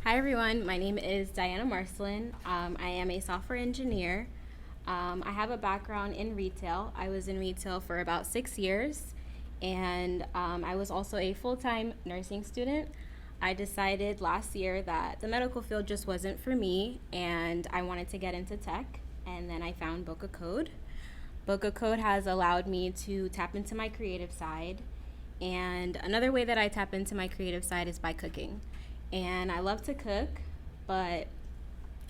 Hi everyone, my name is Diana Marcelin. I am a software engineer. I have a background in retail. I was in retail for about 6 years, and I was also a full-time nursing student. I decided last year that the medical field just wasn't for me, and I wanted to get into tech, and then I found Book of Code. Book of Code has allowed me to tap into my creative side, and another way that I tap into my creative side is by cooking. And I love to cook, but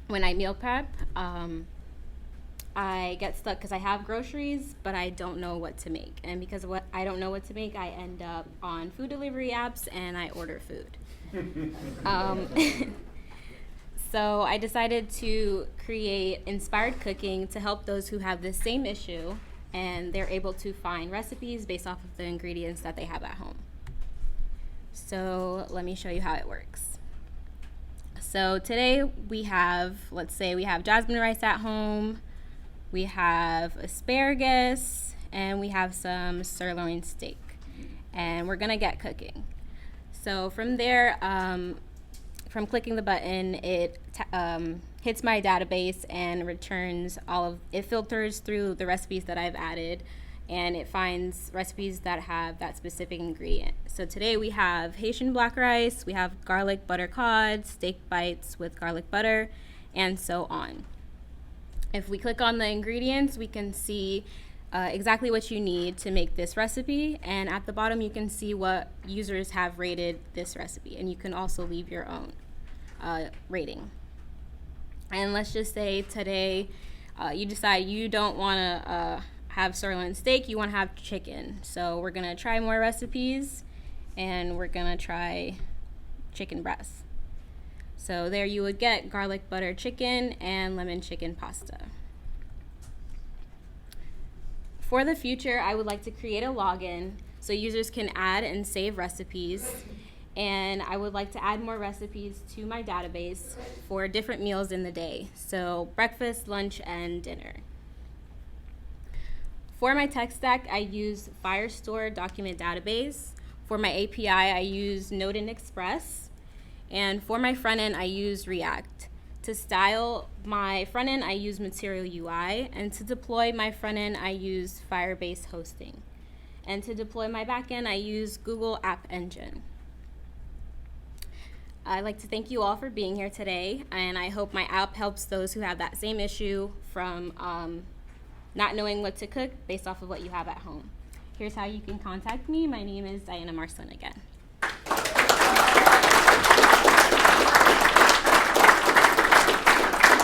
when I meal prep, I get stuck because I have groceries, but I don't know what to make. And because of what I don't know what to make, I end up on food delivery apps and I order food. um, so I decided to create inspired cooking to help those who have the same issue, and they're able to find recipes based off of the ingredients that they have at home. So let me show you how it works. So today we have, let's say we have jasmine rice at home, we have asparagus, and we have some sirloin steak. And we're gonna get cooking. So from there, from clicking the button, it hits my database and returns it filters through the recipes that I've added, and it finds recipes that have that specific ingredient. So today we have Haitian black rice, we have garlic butter cod, steak bites with garlic butter, and so on. If we click on the ingredients, we can see exactly what you need to make this recipe, and at the bottom you can see what users have rated this recipe, and you can also leave your own rating. And let's just say today you decide you don't want to have sirloin steak, you want to have chicken. So we're gonna try more recipes, and we're gonna try chicken breast. So there you would get garlic butter chicken and lemon chicken pasta. For the future, I would like to create a login so users can add and save recipes, and I would like to add more recipes to my database for different meals in the day, so breakfast, lunch, and dinner. For my tech stack, I use Firestore document database. For my API, I use Node and Express. And for my front end, I use React. To style my front end, I use Material UI. And to deploy my front end, I use Firebase hosting. And to deploy my back end, I use Google App Engine. I'd like to thank you all for being here today, and I hope my app helps those who have that same issue from not knowing what to cook based off of what you have at home. Here's how you can contact me. My name is Diana Marcelin again.